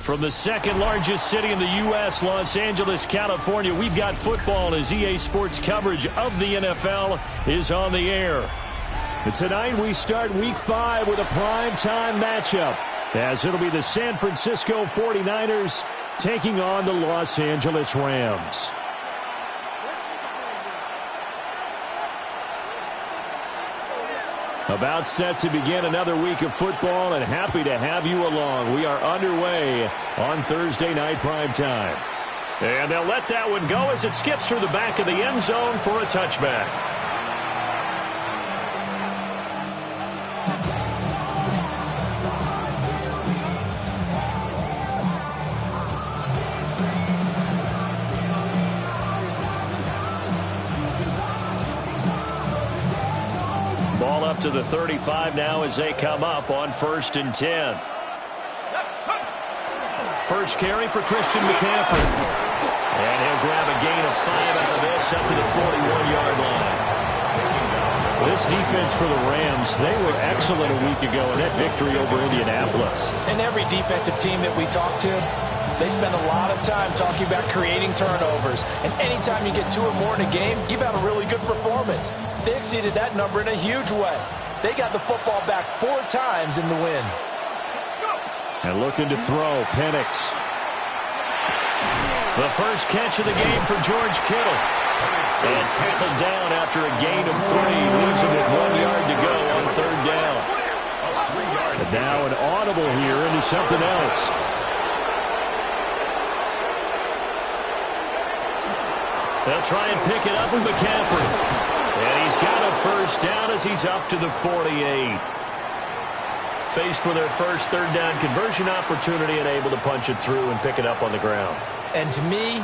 From the second largest city in the U.S., Los Angeles, California, we've got football as EA Sports coverage of the NFL is on the air. And tonight we start Week 5 with a primetime matchup, as it'll be the San Francisco 49ers taking on the Los Angeles Rams. About set to begin another week of football, and happy to have you along. We are underway on Thursday night primetime. And they'll let that one go as it skips through the back of the end zone for a touchback. Ball up to the 35 now as they come up on 1st and 10. First carry for Christian McCaffrey. And he'll grab a gain of 5 out of this up to the 41-yard line. This defense for the Rams, they were excellent a week ago in that victory over Indianapolis. And every defensive team that we talk to, they spend a lot of time talking about creating turnovers. And anytime you get 2 or more in a game, you've had a really good performance. They exceeded that number in a huge way. They got the football back 4 times in the win. And looking to throw, Penix. The first catch of the game for George Kittle. And tackled down after a gain of 3. Leaves him with 1 yard to go on 3rd down. And now an audible here into something else. They'll try and pick it up with McCaffrey. And he's got a first down as he's up to the 48. Faced with their first 3rd down conversion opportunity and able to punch it through and pick it up on the ground. And to me,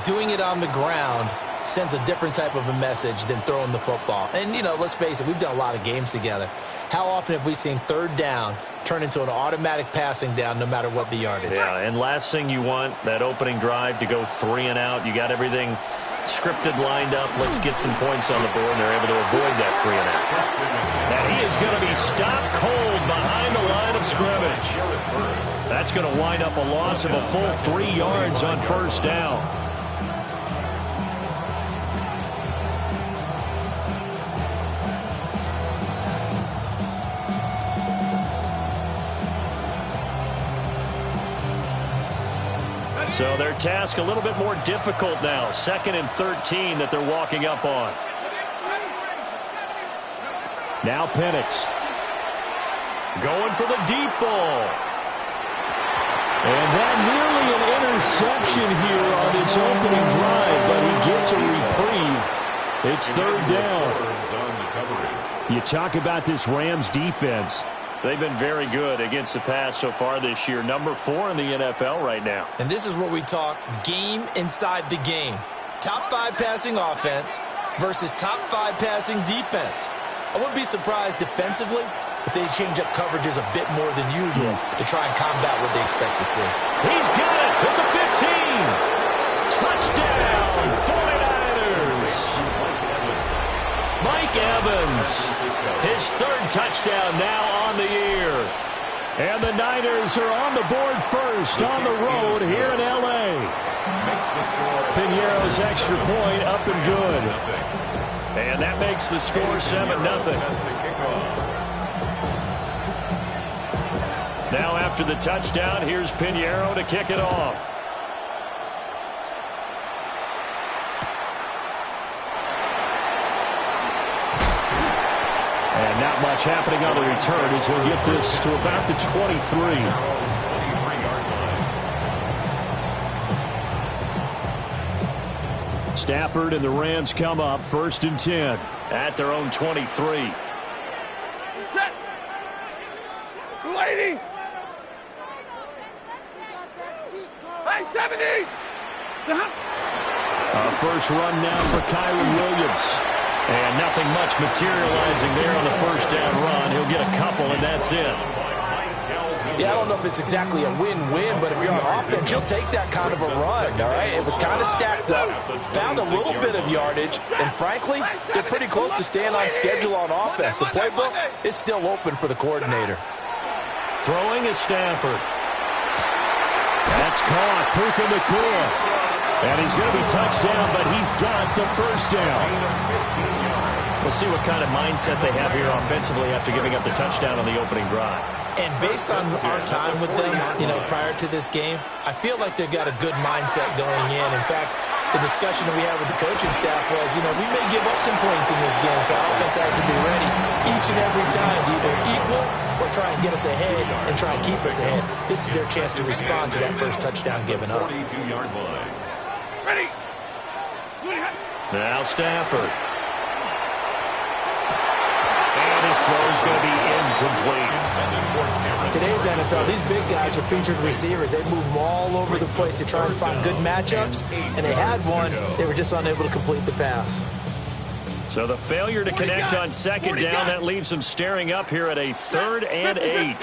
doing it on the ground sends a different type of a message than throwing the football. And, you know, let's face it, we've done a lot of games together. How often have we seen 3rd down turn into an automatic passing down no matter what the yardage? Yeah, and last thing you want, that opening drive to go 3 and out. You got everything scripted, lined up. Let's get some points on the board, and they're able to avoid that 3 and out. And he is going to be stopped cold behind the line of scrimmage. That's going to wind up a loss of a full 3 yards on 1st down. So their task a little bit more difficult now. 2nd and 13 that they're walking up on. Now Penix. Going for the deep ball. And that nearly an interception here on his opening drive, but he gets a reprieve. It's 3rd down. You talk about this Rams defense. They've been very good against the pass so far this year. Number 4 in the NFL right now. And this is where we talk game inside the game. Top 5 passing offense versus top 5 passing defense. I wouldn't be surprised defensively if they change up coverages a bit more than usual to try and combat what they expect to see. He's got it at the 15. Touchdown, 49ers. Mike Evans, his 3rd touchdown now on the year. And the Niners are on the board first on the road here in L.A. Pinheiro's extra point up and good. And that makes the score 7-0. Now after the touchdown, here's Pinheiro to kick it off. And not much happening on the return as he'll get this to about the 23. Stafford and the Rams come up 1st and 10 at their own 23. Set. Lady. Hey, 70. Our first run now for Kyron Williams. And nothing much materializing there on the first down run. He'll get a couple, and that's it. Yeah, I don't know if it's exactly a win-win, but if you're on offense, you'll take that kind of a run, all right? It was kind of stacked up, found a little bit of yardage, and frankly, they're pretty close to staying on schedule on offense. The playbook is still open for the coordinator. Throwing is Stafford. That's caught. Puka Nacua. And he's going to be touched down, but he's got the first down. We'll see what kind of mindset they have here offensively after giving up the touchdown on the opening drive. And based on our time with them, prior to this game, I feel like they've got a good mindset going in. In fact, the discussion that we had with the coaching staff was, we may give up some points in this game, so our offense has to be ready each and every time to either equal or try and get us ahead and try and keep us ahead. This is their chance to respond to that first touchdown given up. 42-yard line. Ready. Now Stafford. And his throw is going to be incomplete. In today's NFL, these big guys are featured receivers. They move them all over the place to try and find good matchups, and they had one. They were just unable to complete the pass. So the failure to connect on second down, that leaves them staring up here at a 3rd and 8.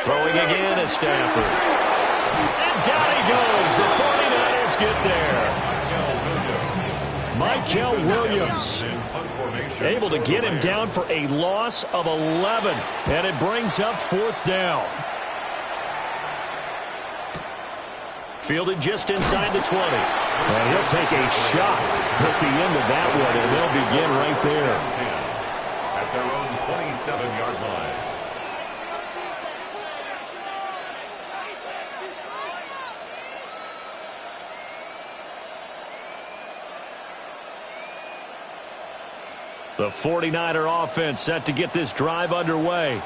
Throwing again is Stafford. And down he goes. The 49ers get there. Michael Williams able to get him down for a loss of 11. And it brings up 4th down. Fielded just inside the 20. And he'll take a shot at the end of that one, and they'll begin right there. At their own 27-yard line. The 49er offense set to get this drive underway.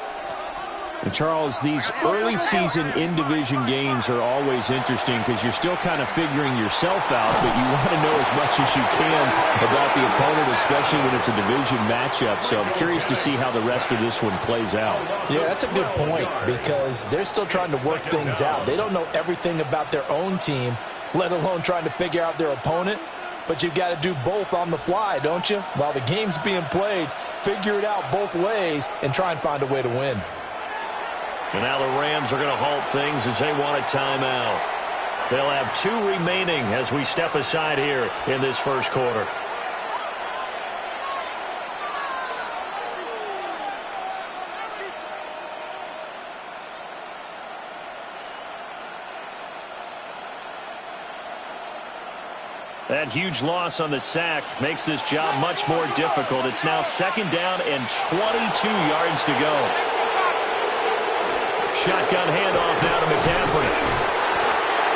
And Charles, these early season in-division games are always interesting because you're still kind of figuring yourself out, but you want to know as much as you can about the opponent, especially when it's a division matchup. So I'm curious to see how the rest of this one plays out. Yeah, that's a good point because they're still trying to work things out. They don't know everything about their own team, let alone trying to figure out their opponent. But you've got to do both on the fly, don't you? While the game's being played, figure it out both ways and try and find a way to win. And now the Rams are going to halt things as they want a timeout. They'll have 2 remaining as we step aside here in this first quarter. That huge loss on the sack makes this job much more difficult. It's now 2nd down and 22 yards to go. Shotgun handoff now to McCaffrey.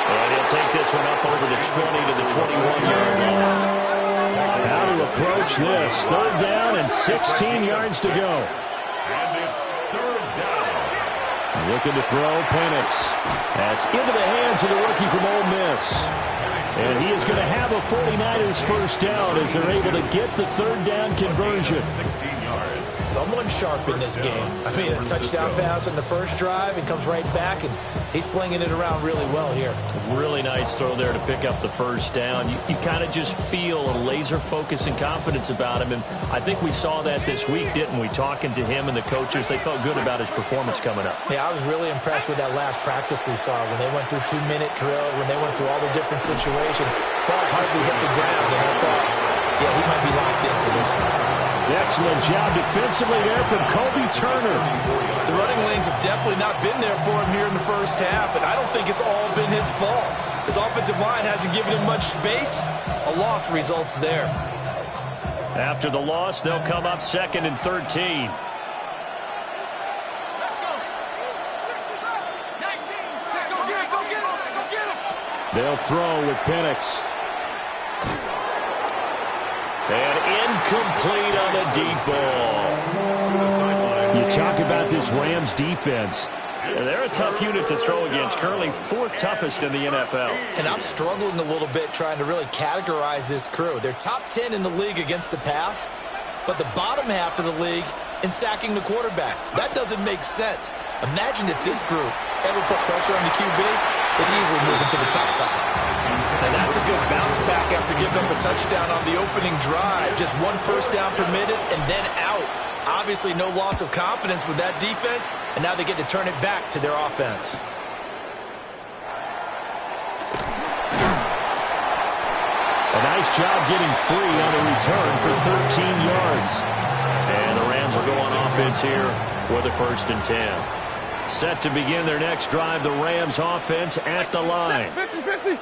And he'll take this one up over the 20 to the 21-yard line. How to approach this. 3rd down and 16 yards to go. And it's 3rd down. Looking to throw, Penix. That's into the hands of the rookie from Ole Miss. And he is going to have a 49ers first down as they're able to get the 3rd down conversion. 16 yards. Someone sharp in this game. I mean, a touchdown pass in the first drive and comes right back, and he's flinging it around really well here. Really nice throw there to pick up the first down. You kind of just feel a laser focus and confidence about him, and I think we saw that this week, didn't we? Talking to him and the coaches, they felt good about his performance coming up. Yeah, I was really impressed with that last practice we saw when they went through 2-minute drill, when they went through all the different situations. Ball hardly hit the ground, and I thought, yeah, he might be locked in for this one. Excellent job defensively there from Kobe Turner. The running lanes have definitely not been there for him here in the first half, and I don't think it's all been his fault. His offensive line hasn't given him much space. A loss results there. After the loss, they'll come up 2nd and 13. They'll throw with Penix. And incomplete on the deep ball. You talk about this Rams defense. They're a tough unit to throw against, currently 4th toughest in the NFL. And I'm struggling a little bit trying to really categorize this crew. They're top 10 in the league against the pass, but the bottom half of the league in sacking the quarterback. That doesn't make sense. Imagine if this group ever put pressure on the QB, they'd easily move into the top 5. And that's a good bounce back after giving up a touchdown on the opening drive. Just 1 first down permitted and then out. Obviously no loss of confidence with that defense, and now they get to turn it back to their offense. A nice job getting free on the return for 13 yards. And the Rams will go on offense here with a 1st and 10. Set to begin their next drive, the Rams offense at the line. 50-50.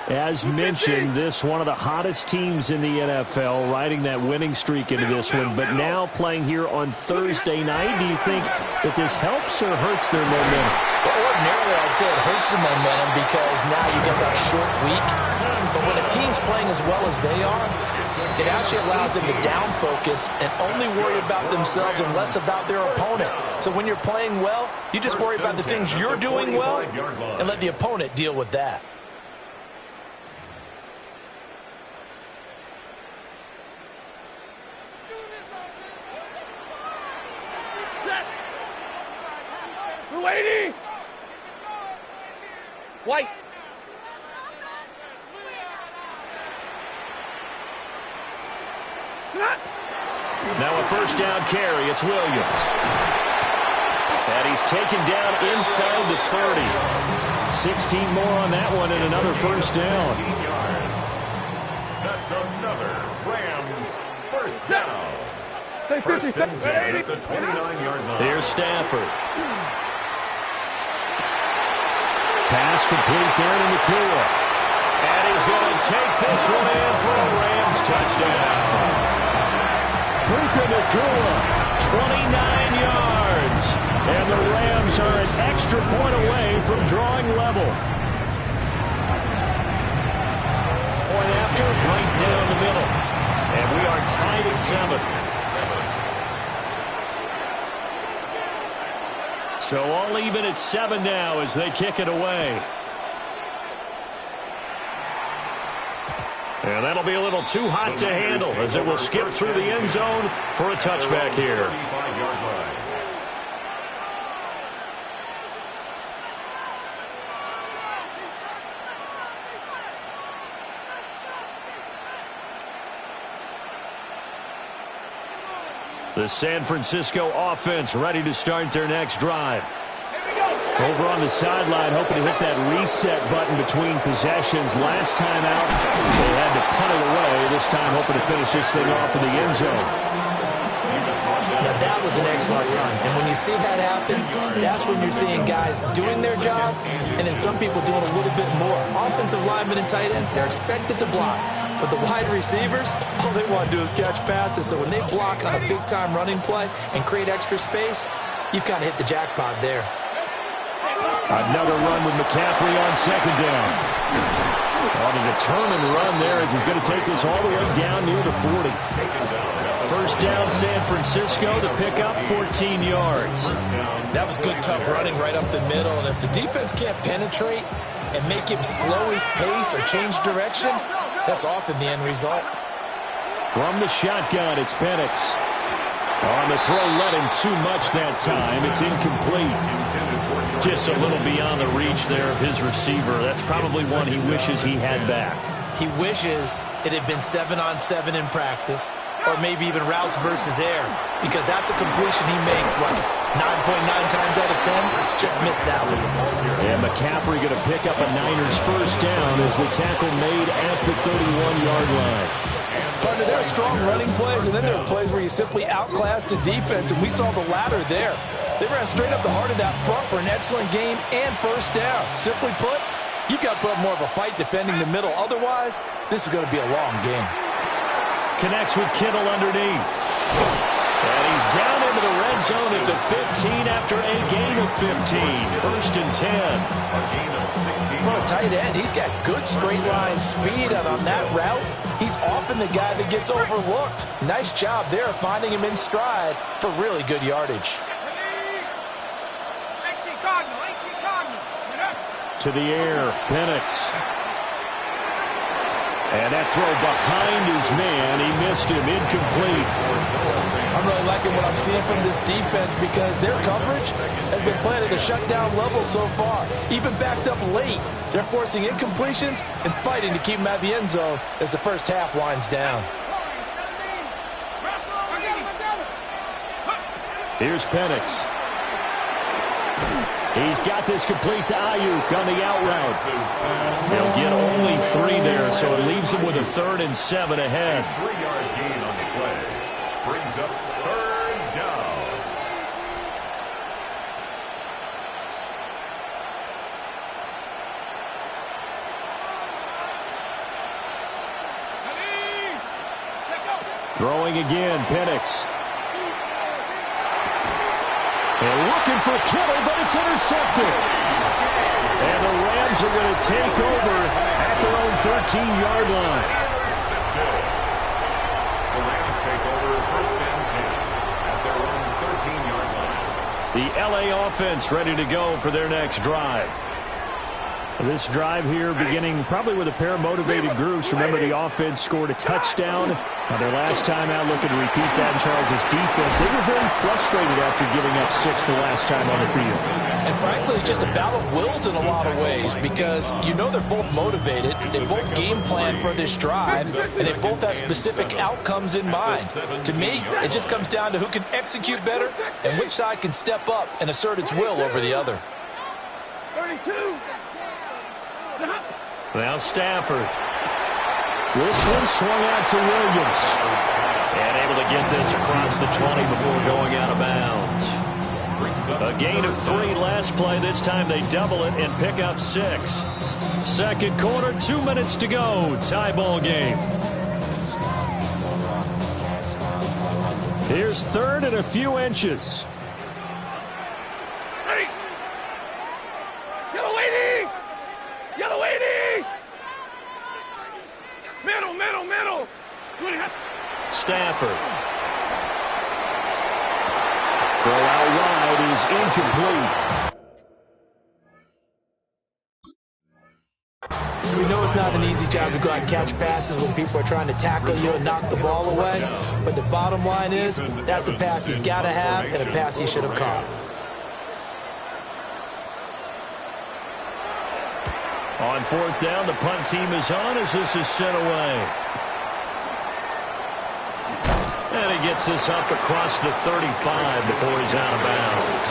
As mentioned, this one of the hottest teams in the NFL, riding that winning streak into this one, but now playing here on Thursday night. Do you think that this helps or hurts their momentum? Well, ordinarily, I'd say it hurts the momentum because now you've got that short week. But when a team's playing as well as they are, it actually allows them to down focus and only worry about themselves and less about their opponent. So when you're playing well, you just worry about the things you're doing well and let the opponent deal with that. White. Now a first down carry. It's Williams. And he's taken down inside the 30. 16 more on that one and another first down. That's another Rams first down. First and 10 at the 29-yard line. Here's Stafford. Pass complete there to Nakua. And he's going to take this one in for a Rams touchdown. Puka Nakua, 29 yards. And the Rams are an extra point away from drawing level. Point after, right down the middle. And we are tied at 7. So all even at 7 now as they kick it away. And that'll be a little too hot to handle as it will skip through the end zone for a touchback here. The San Francisco offense ready to start their next drive. Over on the sideline, hoping to hit that reset button between possessions. Last time out, they had to punt it away. This time, hoping to finish this thing off in the end zone. Now, that was an excellent run. And when you see that happen, that's when you're seeing guys doing their job and then some people doing a little bit more. Offensive linemen and tight ends, they're expected to block. But the wide receivers, all they want to do is catch passes. So when they block on a big-time running play and create extra space, you've kind of hit the jackpot there. Another run with McCaffrey on second down. On a determined run there as he's going to take this all the way down near the 40. First down, San Francisco. The pickup, 14 yards. That was good, tough running right up the middle. And if the defense can't penetrate and make him slow his pace or change direction, that's often the end result. From the shotgun, it's Penix. On the throw, let him too much that time. It's incomplete. Just a little beyond the reach there of his receiver. That's probably one he wishes he had back. He wishes it had been 7-on-7 in practice, or maybe even routes versus air, because that's a completion he makes, what, 9.9 times out of 10? Just missed that one. And McCaffrey going to pick up a Niners first down as the tackle made at the 31-yard line. Partner, there are strong running plays, and then there are plays where you simply outclass the defense, and we saw the latter there. They ran straight up the heart of that front for an excellent game and first down. Simply put, you've got to put up more of a fight defending the middle. Otherwise, this is going to be a long game. Connects with Kittle underneath. And he's down into the red zone at the 15 after a gain of 15. First and 10. A gain of 16. For a tight end, he's got good straight line speed, and on that route, he's often the guy that gets overlooked. Nice job there finding him in stride for really good yardage. To the air, Penix. And that throw behind his man. He missed him. Incomplete. I'm really liking what I'm seeing from this defense because their coverage has been playing at a shutdown level so far. Even backed up late. They're forcing incompletions and fighting to keep them at the end zone as the first half winds down. Here's Penix. He's got this complete to Ayuk on the out route. He'll get only 3 there, so it leaves him with a 3rd and 7 ahead. 3-yard gain on the play. Brings up 3rd down. Throwing again, Penix. And looking for Kittle, but it's intercepted. And the Rams are going to take over at their own 13-yard line. The Rams take over first and 10 at their own 13-yard line. The LA offense ready to go for their next drive. This drive here beginning probably with a pair of motivated groups. Remember, the offense scored a touchdown. Now, their last time out looking to repeat that in Charles' defense. They were very frustrated after giving up 6 the last time on the field. And frankly, it's just a battle of wills in a lot of ways because you know they're both motivated. They both game plan for this drive, and they both have specific outcomes in mind. To me, it just comes down to who can execute better and which side can step up and assert its will over the other. 32. Now Stafford. This one swung out to Williams. And able to get this across the 20 before going out of bounds. A gain of 3 last play. This time they double it and pick up 6. Second quarter, 2 minutes to go. Tie ball game. Here's third and a few inches. Ready. Yellow waiting. Yellow waiting. Middle, middle, middle. Stafford. Throw out wide is incomplete. We know it's not an easy job to go out and catch passes when people are trying to tackle you and knock the ball away. But the bottom line is, that's a pass he's got to have and a pass he should have caught. On fourth down, the punt team is on as this is sent away. And he gets this up across the 35 before he's out of bounds.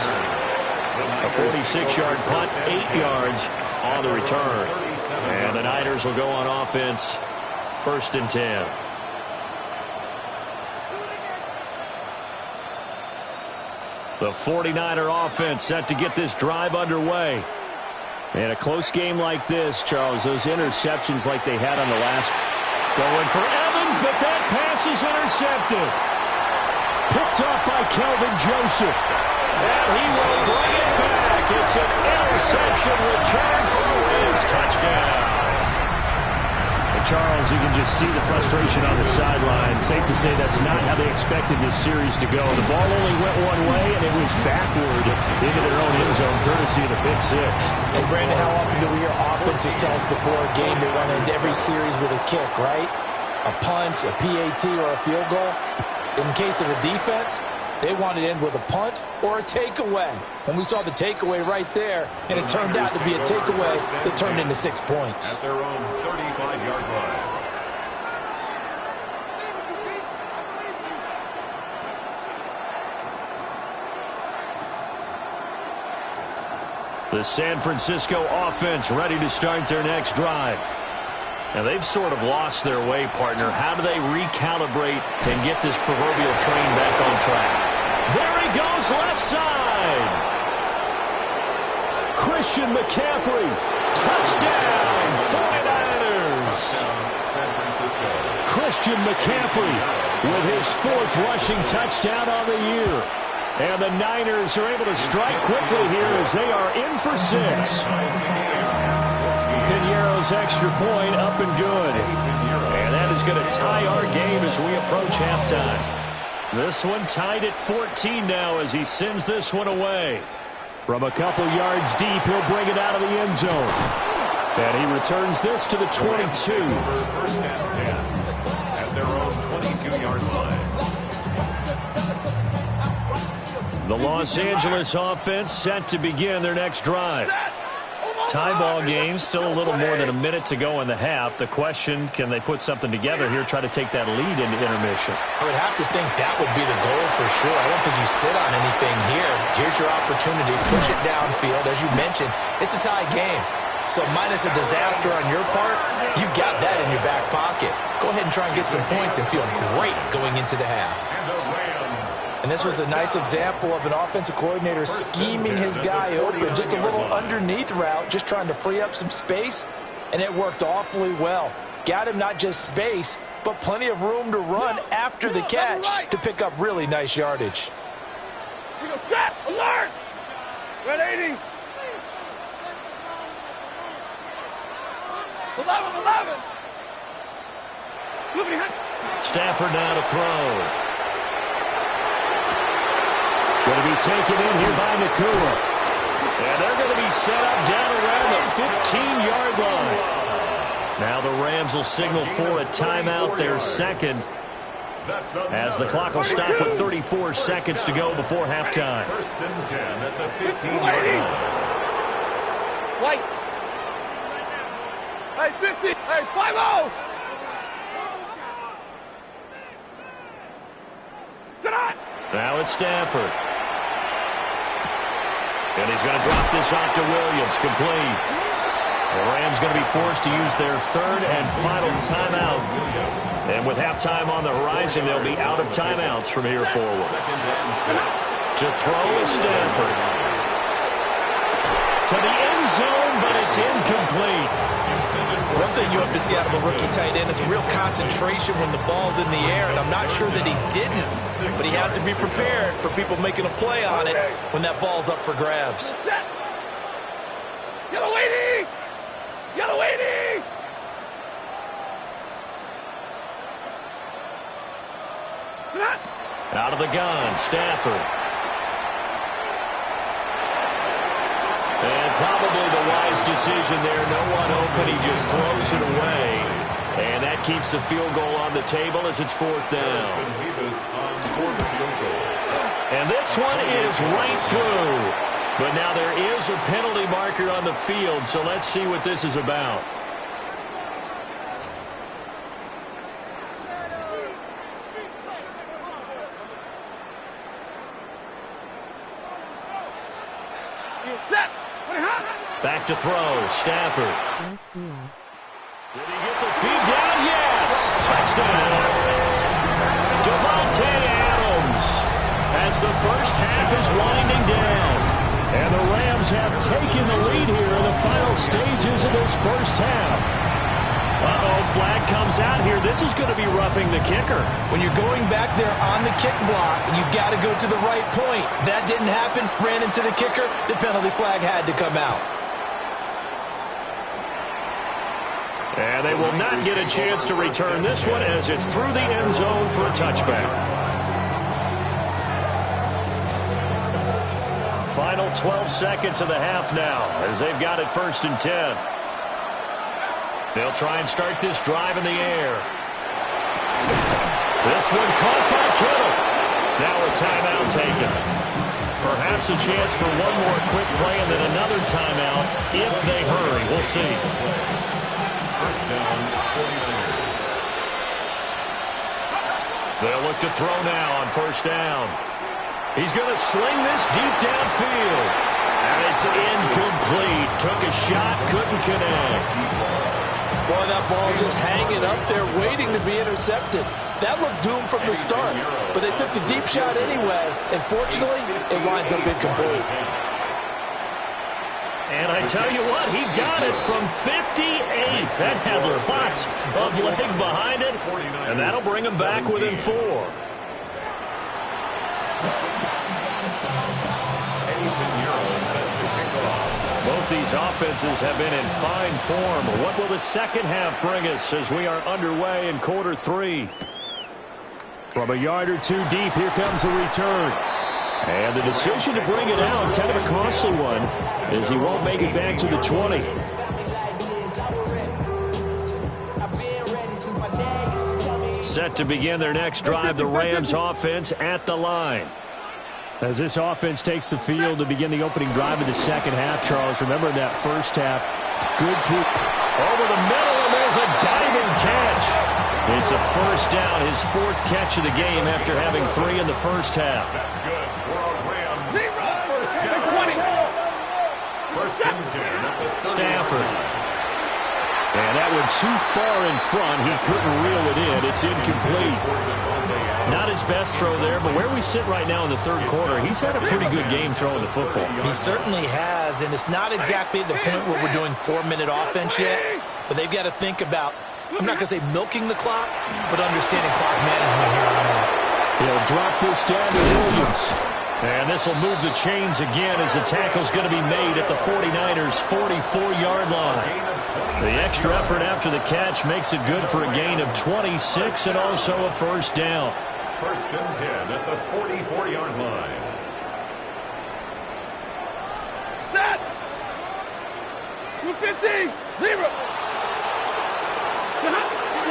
A 46-yard punt, 8 yards on the return. And the Niners will go on offense, first and 10. The 49er offense set to get this drive underway. In a close game like this, Charles, those interceptions like they had on the last. Going for Evans, but that pass is intercepted. Picked up by Kelvin Joseph. And he will bring it back. It's an interception return for a Rams touchdown. And Charles, you can just see the frustration on the sideline. Safe to say that's not how they expected this series to go. The ball only went one way, and it was backward into their own end zone, courtesy of the pick 6. And Brandon, how often do we hear offenses tell us before a game they want to end every series with a kick, right? A punt, a PAT, or a field goal. In case of a defense, they want to end with a punt or a takeaway. And we saw the takeaway right there, and it turned out to be a takeaway that turned into 6 points. At their own 35-yard line. The San Francisco offense ready to start their next drive. Now, they've sort of lost their way, partner. How do they recalibrate and get this proverbial train back on track? There he goes, left side. Christian McCaffrey. Touchdown, 49ers. San Francisco. Christian McCaffrey with his 4th rushing touchdown on the year. And the Niners are able to strike quickly here as they are in for 6. Piñeiro's extra point up and good. And that is going to tie our game as we approach halftime. This one tied at 14 now as he sends this one away. From a couple yards deep, he'll bring it out of the end zone. And he returns this to the 22. First and 10 at their own 22-yard line. The Los Angeles offense set to begin their next drive. Tie ball game, still a little more than a minute to go in the half. The question, can they put something together here, try to take that lead into intermission? I would have to think that would be the goal for sure. I don't think you sit on anything here. Here's your opportunity. Push it downfield. As you mentioned, it's a tie game. So minus a disaster on your part, you've got that in your back pocket. Go ahead and try and get some points and feel great going into the half. And this was a nice example of an offensive coordinator scheming his guy open. Just a little underneath route, just trying to free up some space, and it worked awfully well. Got him not just space, but plenty of room to run after the catch to pick up really nice yardage. We go set, alert! Red 80. 11. Stafford now to throw. Going to be taken in here by Nakua. And they're going to be set up down around the 15-yard line. Now the Rams will signal for a timeout, their second, as the clock will stop with 34 seconds to go before halftime. First and 10 at the 15-yard line. White. Hey, 50. Hey, 5-0. Now it's Stafford. And he's going to drop this off to Williams, complete. The Rams going to be forced to use their third and final timeout. And with halftime on the horizon, they'll be out of timeouts from here forward. To throw is Stafford. To the end zone, but it's incomplete. One thing you have to see out of a rookie tight end is a real concentration when the ball's in the air, and I'm not sure that he didn't, but he has to be prepared for people making a play on it when that ball's up for grabs. Yellow waiting! Yellow waiting! Out of the gun, Stafford. And probably the wise decision there. No one open. He just throws it away. And that keeps the field goal on the table as it's fourth down. And this one is right through. But now there is a penalty marker on the field, so let's see what this is about. Back to throw, Stafford. Did he get the feed down? Yes! Touchdown! Devontae Adams as the first half is winding down. And the Rams have taken the lead here in the final stages of this first half. Uh-oh, flag comes out here. This is going to be roughing the kicker. When you're going back there on the kick block, you've got to go to the right point. That didn't happen. Ran into the kicker. The penalty flag had to come out. And they will not get a chance to return this one as it's through the end zone for a touchback. Final 12 seconds of the half now as they've got it first and 10. They'll try and start this drive in the air. This one caught by Kittle. Now a timeout taken. Perhaps a chance for one more quick play and then another timeout if they hurry. We'll see. First down, 49ers. They'll look to throw now on first down. He's going to sling this deep downfield. And it's incomplete. Took a shot, couldn't connect. Boy, that ball's just hanging up there waiting to be intercepted. That looked doomed from the start, but they took the deep shot anyway, and fortunately, it winds up incomplete. And I tell you what, he got it from 58. That had lots of leg behind it, and that'll bring him back within 4. Both these offenses have been in fine form. What will the second half bring us as we are underway in quarter 3? From a yard or two deep, here comes the return. And the decision to bring it out, kind of a costly one, as he won't make it back to the 20. Set to begin their next drive, the Rams offense at the line. As this offense takes the field to begin the opening drive of the second half, Charles, remember in that first half, good through over the middle, and there's a diving catch. It's a first down, his 4th catch of the game after having 3 in the first half. That's good for a Rams. First down. 20. First and 10. Stafford. And that one too far in front. He couldn't reel it in. It's incomplete. Not his best throw there, but where we sit right now in the third quarter, he's had a pretty good game throwing the football. He certainly has, and it's not exactly at the point where we're doing 4-minute offense yet, but they've got to think about I'm not going to say milking the clock, but understanding clock management here on out. He'll drop this down to Williams. And this will move the chains again as the tackle's going to be made at the 49ers' 44-yard line. The extra effort after the catch makes it good for a gain of 26 and also a first down. First and 10 at the 44-yard line. Set! 250! Zero!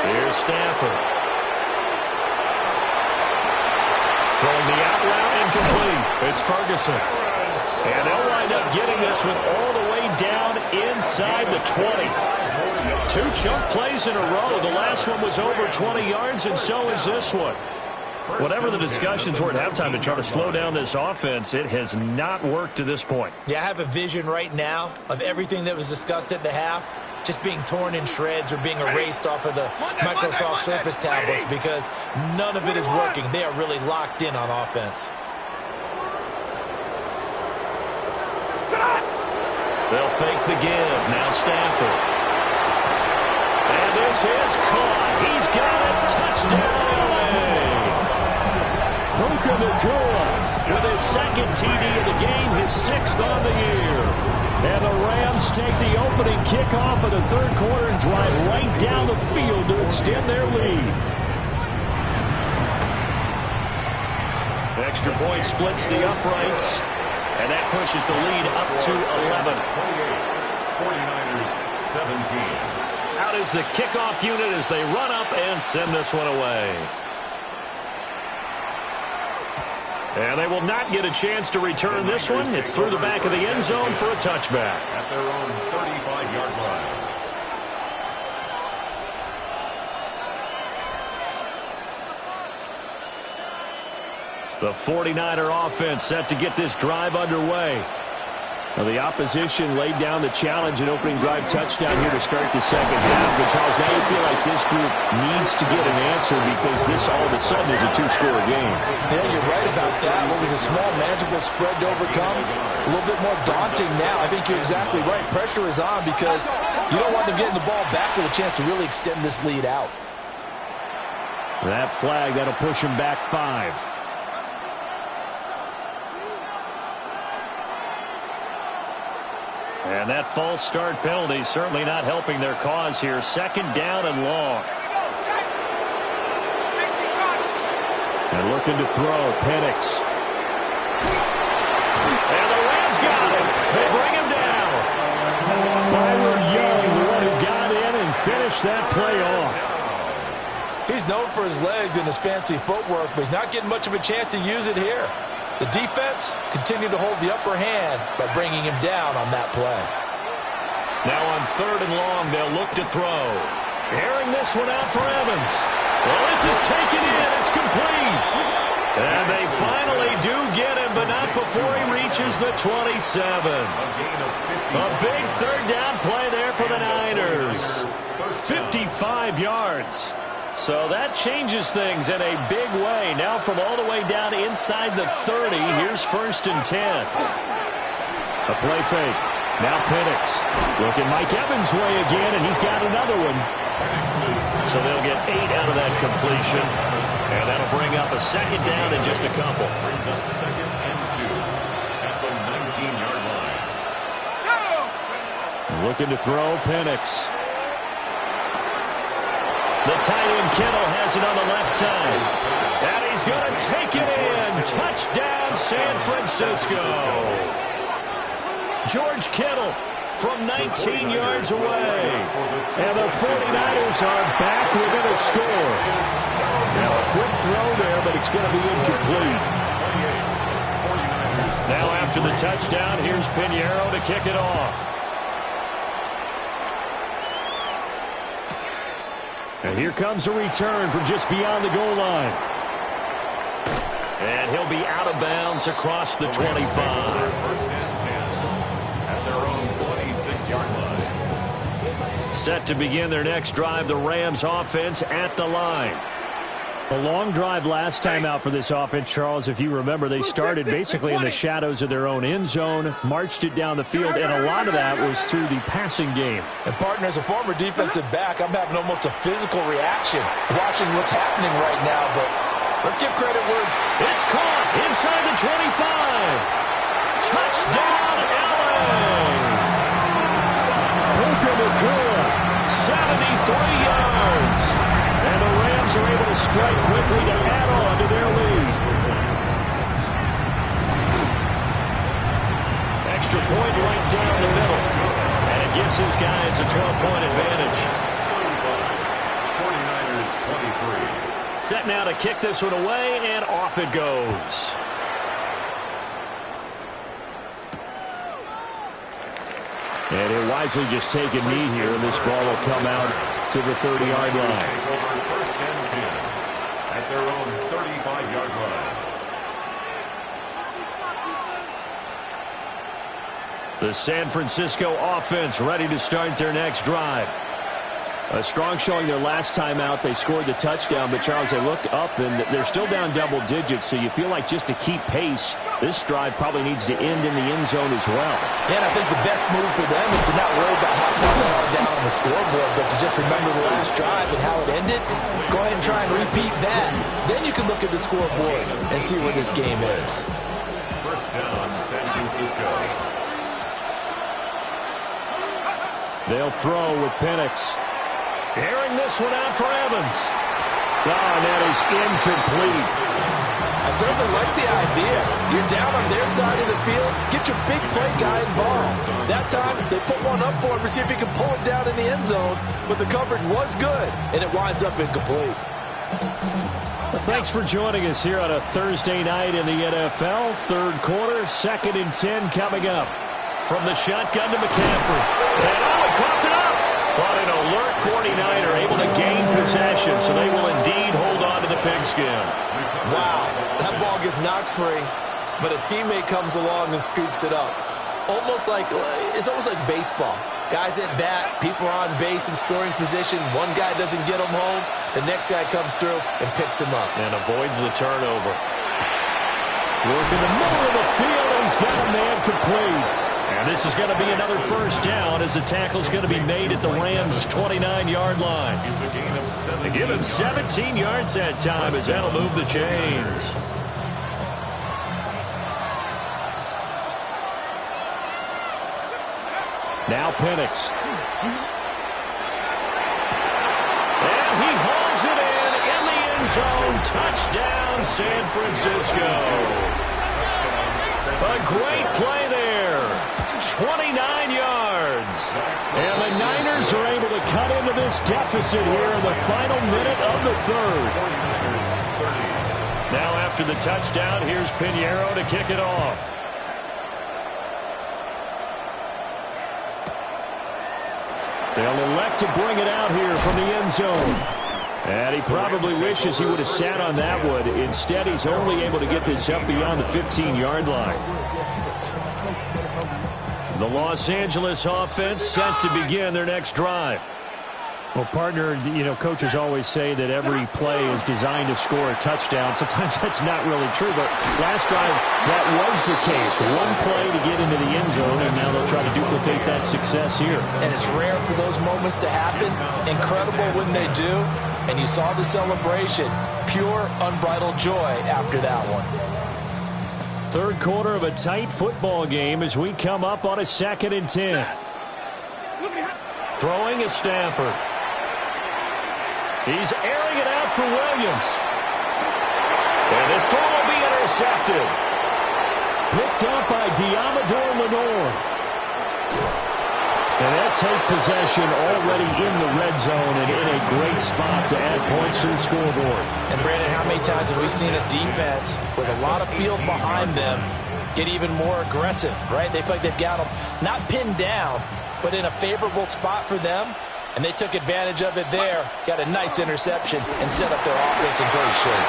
Here's Stafford. Throwing the out route incomplete. It's Ferguson. And they'll wind up getting this one all the way down inside the 20. Two chunk plays in a row. The last one was over 20 yards, and so is this one. Whatever the discussions were at halftime to try to slow down this offense, it has not worked to this point. Yeah, I have a vision right now of everything that was discussed at the half just being torn in shreds or being erased off of the Microsoft Surface tablets because none of it is working. They are really locked in on offense. They'll fake the give. Now Stafford. And this is caught. He's got it. Touchdown, LA. Puka Nacua with his second TD of the game, his sixth on the year. And the Rams take the opening kickoff of the third quarter and drive right down the field to extend their lead. Extra point splits the uprights, and that pushes the lead up to 11. 49ers 17. Out is the kickoff unit as they run up and send this one away. And they will not get a chance to return this one. It's through the back of the end zone for a touchback. At their own 35-yard line. The 49er offense set to get this drive underway. Well, the opposition laid down the challenge and opening drive touchdown here to start the second half. But, Charles, now you feel like this group needs to get an answer because this all of a sudden is a two-score game. Yeah, you're right about that. What was a small, manageable spread to overcome? A little bit more daunting now. I think you're exactly right. Pressure is on because you don't want them getting the ball back with a chance to really extend this lead out. That flag, that'll push him back 5. And that false start penalty certainly not helping their cause here. Second down and long. And looking to throw, Penix. And the Rams got him. They bring him down. Byron Young, the one who got in and finished that play off. He's known for his legs and his fancy footwork, but he's not getting much of a chance to use it here. The defense continued to hold the upper hand by bringing him down on that play. Now on third and long, they'll look to throw. Airing this one out for Evans. Well, this is taken in. It's complete. And they finally do get him, but not before he reaches the 27. A big third down play there for the Niners. 55 yards. So that changes things in a big way. Now from all the way down inside the 30, here's first and 10. A play fake. Now Penix. Looking Mike Evans' way again, and he's got another one. So they'll get 8 out of that completion. And that'll bring up a second down in just a couple. Brings up second and 2 at the 19-yard line. Looking to throw, Penix. The tight end Kittle has it on the left side. And he's going to take it in. Touchdown, San Francisco. George Kittle from 19 yards away. And the 49ers are back within a score. Now a quick throw there, but it's going to be incomplete. Now after the touchdown, here's Pinheiro to kick it off. And here comes a return from just beyond the goal line. And he'll be out of bounds across the 25. First and 10 at their own 26-yard line. Set to begin their next drive, the Rams offense at the line. A long drive last time out for this offense, Charles. If you remember, they started basically in the shadows of their own end zone, marched it down the field, and a lot of that was through the passing game. And, partner, as a former defensive back, I'm having almost a physical reaction watching what's happening right now, but let's give credit where it's caught inside the 25. Touchdown, LA! Puka Nacua, 73 yards. And the Rams are able to strike quickly to add on to their lead. Extra point right down the middle. And it gives his guys a 12-point advantage. 49ers 23. Set now to kick this one away, and off it goes. And he'll wisely just take a knee here, and this ball will come out to the 30-yard line. First and 10 at their own 35-yard line. The San Francisco offense ready to start their next drive. A strong showing their last time out. They scored the touchdown, but, Charles, they look up, and they're still down double digits, so you feel like just to keep pace, this drive probably needs to end in the end zone as well. Yeah, and I think the best move for them is to not worry about how far they are down on the scoreboard, but to just remember the last drive and how it ended. Go ahead and try and repeat that. Then you can look at the scoreboard and see where this game is. First down, San Francisco. They'll throw with Penix. Airing this one out for Evans. Oh, and that is incomplete. I certainly like the idea. You're down on their side of the field. Get your big play guy involved. That time, they put one up for him to see if he can pull it down in the end zone. But the coverage was good, and it winds up incomplete. Well, thanks for joining us here on a Thursday night in the NFL. Third quarter, 2nd and 10 coming up. From the shotgun to McCaffrey. And he coughed it up. But an alert 49er able to gain possession, so they will indeed hold on to the pigskin. Wow, that ball gets knocked free, but a teammate comes along and scoops it up. It's almost like baseball. Guys at bat, people are on base in scoring position. One guy doesn't get him home, the next guy comes through and picks him up. And avoids the turnover. Work in the middle of the field, and he's got a man complete. And this is going to be another first down as the tackle's going to be made at the Rams' 29-yard line. They give him 17 yards that time as that'll move the chains. Now Penix. And he hauls it in the end zone. Touchdown, San Francisco. A great play there. 29 yards. And the Niners are able to cut into this deficit here in the final minute of the third. Now after the touchdown, here's Pinheiro to kick it off. They'll elect to bring it out here from the end zone. And he probably wishes he would have sat on that one. Instead, he's only able to get this up beyond the 15-yard line. The Los Angeles offense set to begin their next drive. Well, partner, coaches always say that every play is designed to score a touchdown. Sometimes that's not really true, but last drive, that was the case. One play to get into the end zone, and now they'll try to duplicate that success here. And it's rare for those moments to happen. Incredible when they do. And you saw the celebration. Pure, unbridled joy after that one. Third quarter of a tight football game as we come up on a 2nd and 10. Throwing is Stafford. He's airing it out for Williams. And this throw will be intercepted. Picked up by Diamador Lenore. And they'll take possession already in the red zone and in a great spot to add points to the scoreboard. And, Brandon, how many times have we seen a defense with a lot of field behind them get even more aggressive, right? They feel like they've got them not pinned down, but in a favorable spot for them. And they took advantage of it there. Got a nice interception and set up their offense in great shape.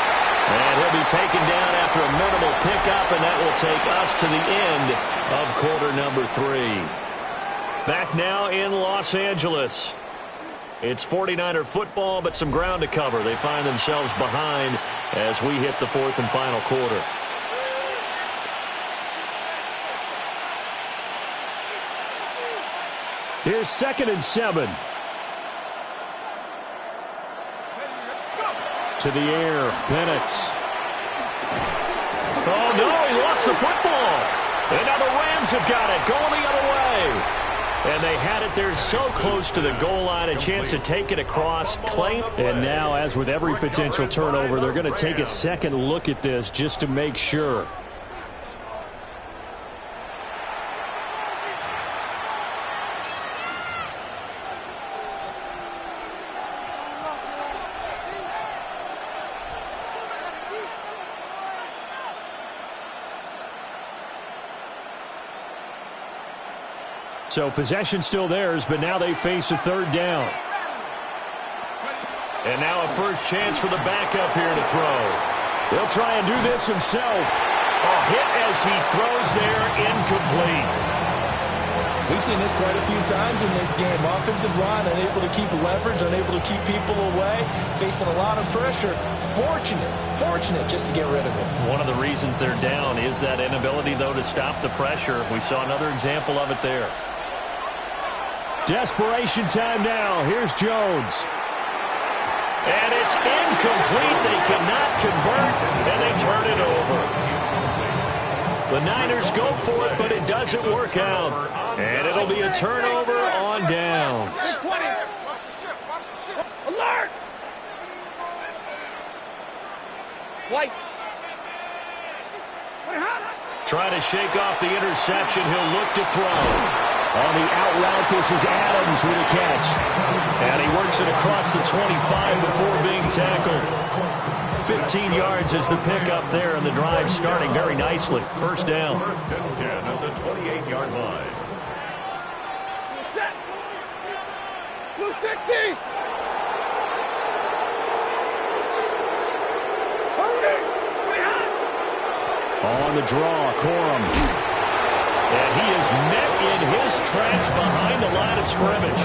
And he'll be taken down after a minimal pickup, and that will take us to the end of quarter number 3. Back now in Los Angeles. It's 49er football, but some ground to cover. They find themselves behind as we hit the fourth and final quarter. Here's 2nd and 7. To the air, Bennett. Oh, no, he lost the football. And now the Rams have got it, going the other way. And they had it there so close to the goal line, a chance to take it across, claim. And now, as with every potential turnover, they're going to take a second look at this just to make sure. So possession still theirs, but now they face a 3rd down. And now a first chance for the backup here to throw. He'll try and do this himself. A hit as he throws there, incomplete. We've seen this quite a few times in this game. Offensive line unable to keep leverage, unable to keep people away, facing a lot of pressure. Fortunate just to get rid of it. One of the reasons they're down is that inability, though, to stop the pressure. We saw another example of it there. Desperation time now. Here's Jones. And it's incomplete. They cannot convert, and they turn it over. The Niners go for it, but it doesn't work out. And it'll be a turnover on downs. Alert! White. Trying to shake off the interception. He'll look to throw. On the out route, this is Adams with a catch. And he works it across the 25 before being tackled. 15 yards is the pickup there, and the drive starting very nicely. First down. 1st and 10 at the 28-yard line. Set. Blue 60. On the draw, Corum. And he is met in his tracks behind the line of scrimmage.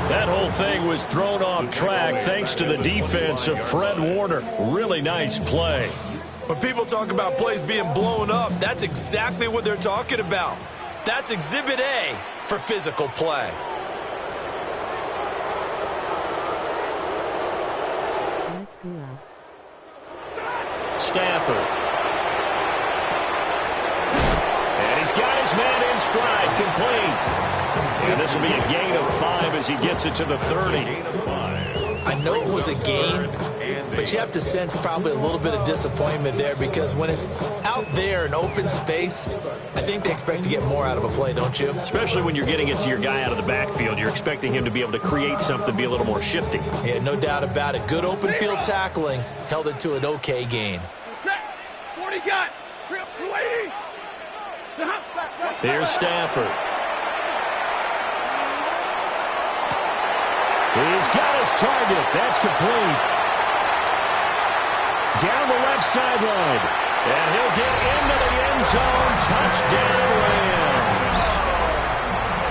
That whole thing was thrown off track thanks to the defense of Fred Warner. Really nice play. When people talk about plays being blown up, that's exactly what they're talking about. That's Exhibit A for physical play. Let's go. Stafford. He's got his man in stride, complete. And this will be a gain of 5 as he gets it to the 30. I know it was a gain, but you have to sense probably a little bit of disappointment there because when it's out there in open space, I think they expect to get more out of a play, don't you? Especially when you're getting it to your guy out of the backfield. You're expecting him to be able to create something, be a little more shifty. Yeah, no doubt about it. Good open field tackling held it to an okay gain. 40 got. 280. Here's Stafford. He's got his target. That's complete. Down the left sideline. And he'll get into the end zone. Touchdown, Rams.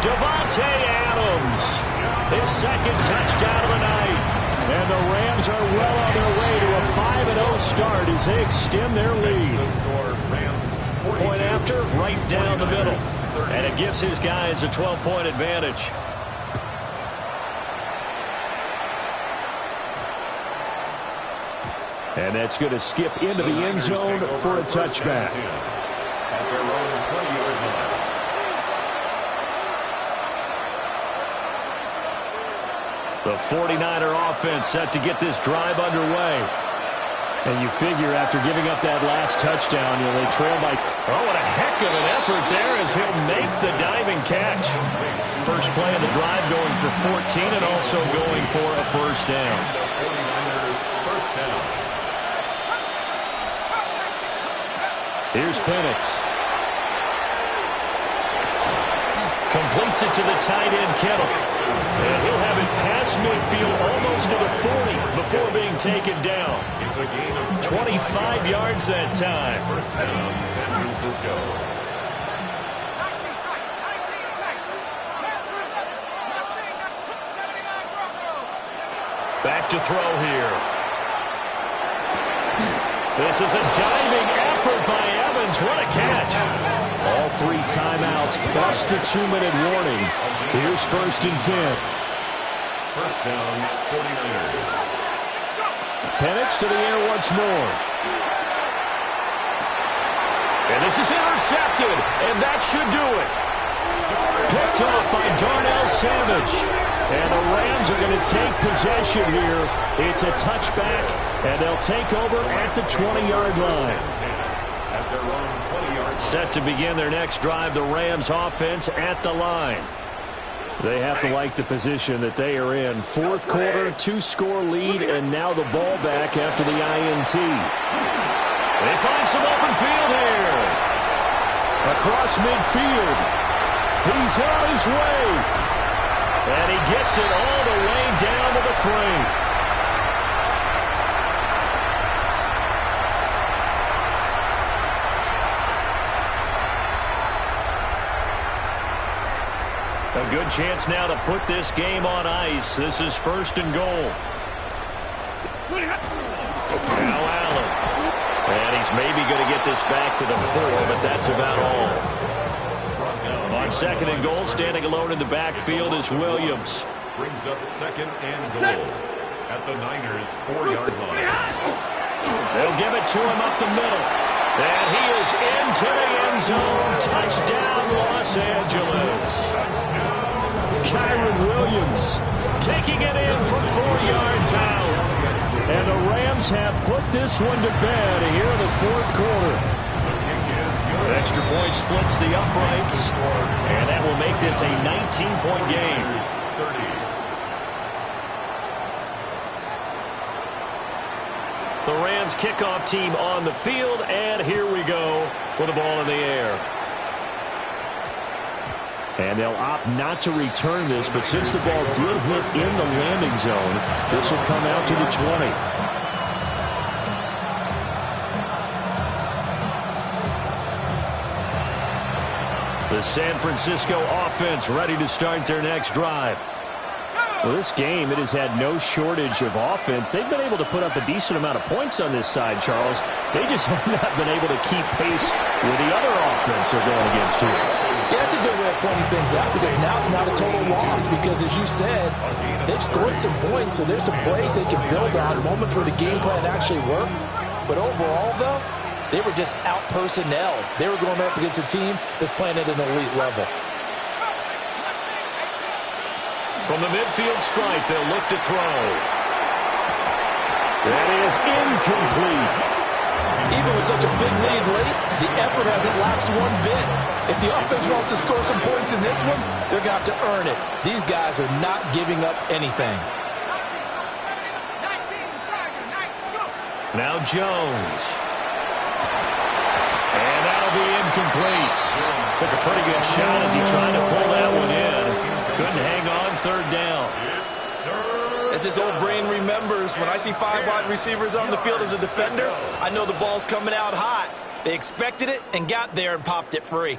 Davante Adams. His 2nd touchdown of the night. And the Rams are well on their way to a 5-0 start as they extend their lead. Point after, right down the middle. And it gives his guys a 12-point advantage. And that's going to skip into the end zone for a touchback. The 49er offense set to get this drive underway. And you figure after giving up that last touchdown, they trail by... Oh, what a heck of an effort there as he'll make the diving catch. First play of the drive going for 14 and also going for a first down. Here's Penix. Completes it to the tight end, Kittle. And he'll have it past midfield almost to the 40 before being taken down. It's a gain of 25 yards that time. First down, San Francisco. to throw here. This is a diving effort by Evans. What a catch. All 3 timeouts plus the 2-minute warning. Here's 1st and 10. First down, 49ers. Penix to the air once more. And this is intercepted, and that should do it. Picked off by Darnell Savage. And the Rams are going to take possession here. It's a touchback, and they'll take over at the 20-yard line. Set to begin their next drive, the Rams offense at the line. They have to like the position that they are in. 4th quarter, 2-score lead, and now the ball back after the INT. They find some open field here. Across midfield. He's on his way. And he gets it all the way down to the 3. A good chance now to put this game on ice. This is 1st and goal. Now Allen. And he's maybe going to get this back to the 4, but that's about all. On 2nd and goal, standing alone in the backfield is Williams. Brings up 2nd and goal at the Niners' 4-yard line. They'll give it to him up the middle. And he is into the end zone. Touchdown, Los Angeles. Kyron Williams taking it in from 4 yards out. And the Rams have put this one to bed here in the 4th quarter. Extra point splits the uprights. And that will make this a 19-point game. The Rams kickoff team on the field, and here we go with the ball in the air. And they'll opt not to return this, but since the ball did hit in the landing zone, this will come out to the 20. The San Francisco offense ready to start their next drive. Well, this game, it has had no shortage of offense. They've been able to put up a decent amount of points on this side, Charles. They just have not been able to keep pace with the other offense they're going against here. Yeah, that's a good way of pointing things out because now it's not a total loss because, as you said, they've scored some points, so there's some plays they can build on, moments where the game plan actually worked. But overall, though, they were just out-personnel. They were going up against a team that's playing at an elite level. From the midfield stripe, they'll look to throw. That is incomplete. Even with such a big lead late, the effort hasn't lapsed one bit. If the offense wants to score some points in this one, they're going to have to earn it. These guys are not giving up anything. Now Jones. And that'll be incomplete. Took a pretty good shot as he tried to pull that one in. Couldn't hang on. 3rd down. As his old brain remembers, when I see 5 wide receivers on the field as a defender, I know the ball's coming out hot. They expected it and got there and popped it free.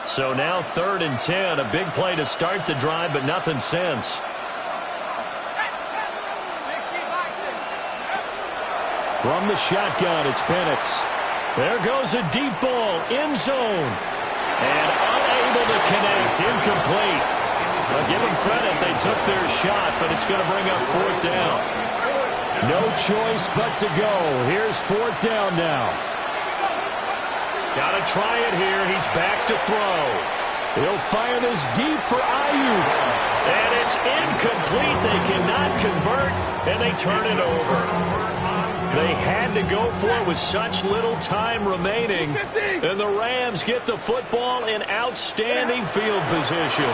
So now 3rd and 10. A big play to start the drive, but nothing since. From the shotgun, it's Penix. There goes a deep ball, end zone. And unable to connect, incomplete. Well, give them credit, they took their shot, but it's going to bring up 4th down. No choice but to go. Here's 4th down now. Got to try it here. He's back to throw. He'll fire this deep for Ayuk. And it's incomplete. They cannot convert, and they turn it over. They had to go for it with such little time remaining. And the Rams get the football in outstanding field position.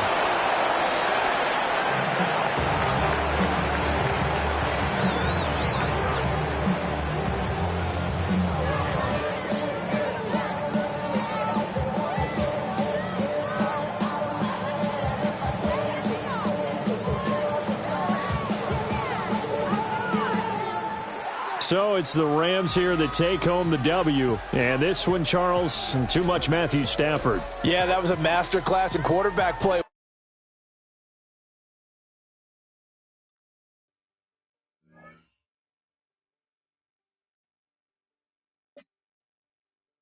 So it's the Rams here that take home the W. And this one, Charles, too much Matthew Stafford. Yeah, that was a masterclass in quarterback play.